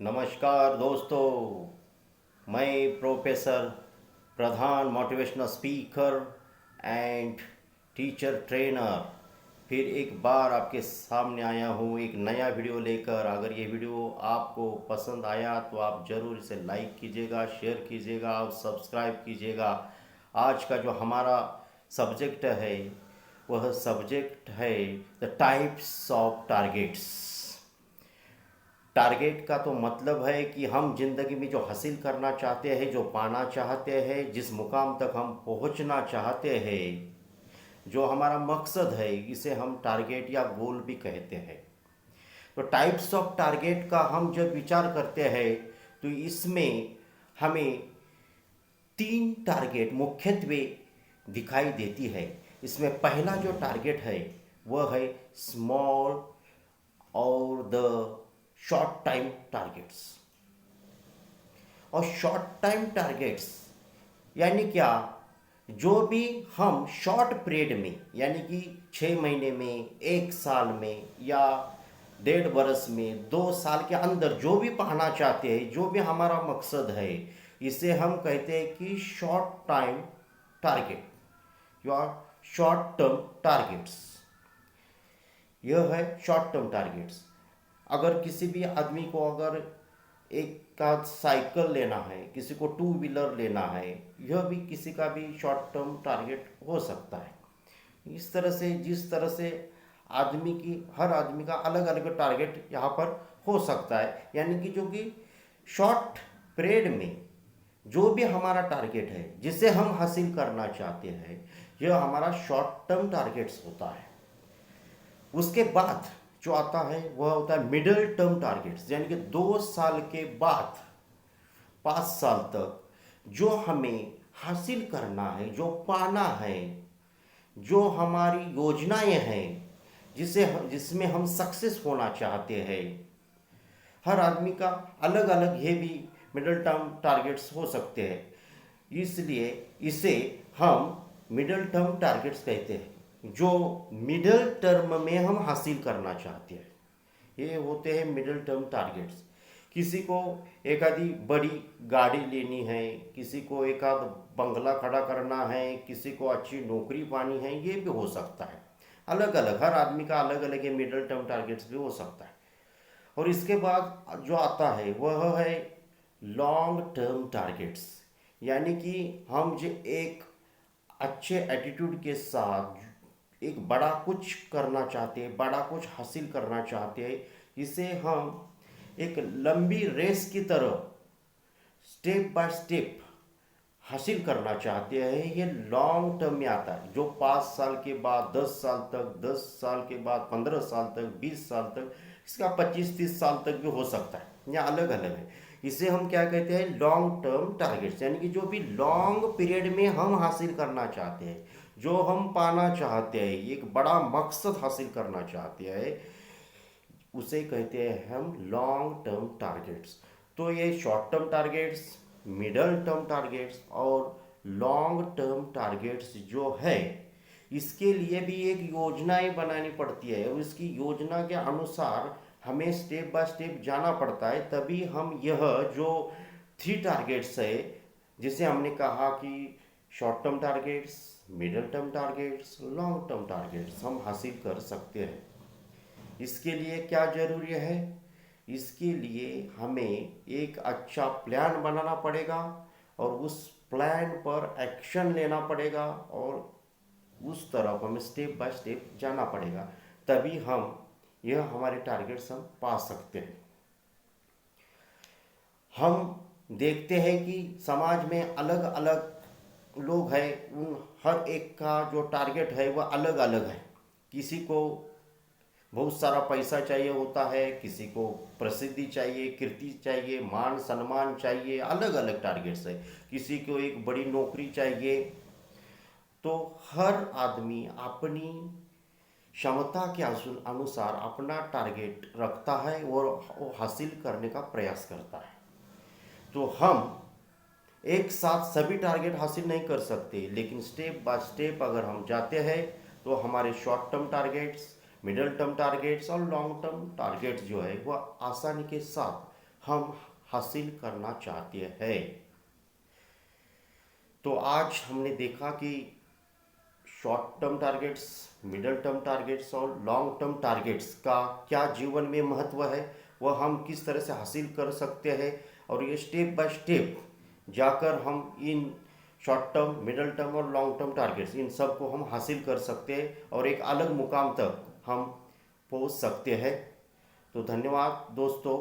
नमस्कार दोस्तों, मैं professor Pradhan motivational speaker and teacher trainer फिर एक बार आपके सामने आया हूँ एक नया वीडियो लेकर। अगर ये वीडियो आपको पसंद आया तो आप ज़रूर इसे लाइक कीजिएगा, शेयर कीजिएगा और सब्सक्राइब कीजिएगा। आज का जो हमारा सब्जेक्ट है वह सब्जेक्ट है the types of targets. Target का तो मतलब है कि हम जिंदगी में जो हासिल करना चाहते हैं, जो पाना चाहते हैं, जिस मुकाम तक हम पहुंचना चाहते हैं, जो हमारा मकसद है, इसे हम टारगेट या गोल भी कहते हैं। तो टाइप्स ऑफ टारगेट का हम जब विचार करते हैं तो इसमें हमें तीन टारगेट मुख्यत्वे दिखाई देती है। इसमें पहला जो टारगेट है वह है स्मॉल और द शॉर्ट टाइम टारगेट्स। और शॉर्ट टाइम टारगेट्स यानी क्या, जो भी हम शॉर्ट पीरियड में यानी कि 6 महीने में, 1 साल में या 1.5 वर्ष में, 2 साल के अंदर जो भी पाना चाहते हैं, जो भी हमारा मकसद है, इसे हम कहते हैं कि शॉर्ट टाइम टारगेट या शॉर्ट टर्म टारगेट्स। यह है शॉर्ट टर्म टारगेट्स। अगर किसी भी आदमी को अगर एक का साइकिल लेना है, किसी को 2 व्हीलर लेना है, यह भी किसी का भी शॉर्ट टर्म टारगेट हो सकता है। इस तरह से जिस तरह से हर आदमी का अलग अलग टारगेट यहाँ पर हो सकता है। यानी कि जो कि शॉर्ट पीरियड में जो भी हमारा टारगेट है, जिसे हम हासिल करना चाहते हैं, यह हमारा शॉर्ट टर्म टारगेट्स होता है। उसके बाद जो आता है वह होता है मिडिल टर्म टारगेट्स, यानी कि 2 साल के बाद 5 साल तक जो हमें हासिल करना है, जो पाना है, जो हमारी योजनाएं हैं, जिसमें हम सक्सेस होना चाहते हैं। हर आदमी का अलग अलग ये भी मिडिल टर्म टारगेट्स हो सकते हैं, इसलिए इसे हम मिडिल टर्म टारगेट्स कहते हैं। जो मिडिल टर्म में हम हासिल करना चाहते हैं, ये होते हैं मिडिल टर्म टारगेट्स। किसी को एक आधी बड़ी गाड़ी लेनी है, किसी को एक आध बंगला खड़ा करना है, किसी को अच्छी नौकरी पानी है, ये भी हो सकता है। अलग अलग हर आदमी का अलग अलग ये मिडिल टर्म टारगेट्स भी हो सकता है। और इसके बाद जो आता है वह है लॉन्ग टर्म टारगेट्स, यानी कि हम जो एक अच्छे एटीट्यूड के साथ एक बड़ा कुछ करना चाहते हैं, बड़ा कुछ हासिल करना चाहते हैं, इसे हम एक लंबी रेस की तरह स्टेप बाय स्टेप हासिल करना चाहते हैं। ये लॉन्ग टर्म में आता है, जो 5 साल के बाद 10 साल तक, 10 साल के बाद 15 साल तक, 20 साल तक, इसका 25-30 साल तक भी हो सकता है। यह अलग अलग है। इसे हम क्या कहते हैं, लॉन्ग टर्म टारगेट्स, यानी कि जो भी लॉन्ग पीरियड में हम हासिल करना चाहते हैं, जो हम पाना चाहते हैं, एक बड़ा मकसद हासिल करना चाहते हैं, उसे कहते हैं हम लॉन्ग टर्म टारगेट्स। तो ये short term targets, middle term targets और लॉन्ग टर्म टारगेट्स जो है, इसके लिए भी एक योजनाएं बनानी पड़ती है और इसकी योजना के अनुसार हमें स्टेप बाय स्टेप जाना पड़ता है। तभी हम यह जो 3 टारगेट्स है, जिसे हमने कहा कि short term targets, middle term targets, long term targets, हम हासिल कर सकते हैं। इसके लिए क्या जरूरी है, इसके लिए हमें एक अच्छा प्लान बनाना पड़ेगा और उस प्लान पर एक्शन लेना पड़ेगा और उस तरफ हमें स्टेप बाय स्टेप जाना पड़ेगा। तभी हम यह हमारे टारगेट्स हम पा सकते हैं। हम देखते हैं कि समाज में अलग अलग लोग हैं, उन हर एक का जो टारगेट है वह अलग अलग है। किसी को बहुत सारा पैसा चाहिए होता है, किसी को प्रसिद्धि चाहिए, कीर्ति चाहिए, मान सम्मान चाहिए, अलग अलग टारगेट्स है। किसी को एक बड़ी नौकरी चाहिए। तो हर आदमी अपनी क्षमता के अनुसार अपना टारगेट रखता है और वो हासिल करने का प्रयास करता है। तो हम एक साथ सभी टारगेट हासिल नहीं कर सकते, लेकिन स्टेप बाय स्टेप अगर हम जाते हैं तो हमारे short term targets, middle term targets और लॉन्ग टर्म टारगेट्स जो है वह आसानी के साथ हम हासिल करना चाहते हैं। तो आज हमने देखा कि short term targets, middle term targets और लॉन्ग टर्म टारगेट्स का क्या जीवन में महत्व है, वह हम किस तरह से हासिल कर सकते हैं, और ये स्टेप बाय स्टेप जाकर हम in short term, middle term और लॉन्ग टर्म टारगेट्स इन सब को हम हासिल कर सकते हैं और एक अलग मुकाम तक हम पहुंच सकते हैं। तो धन्यवाद दोस्तों।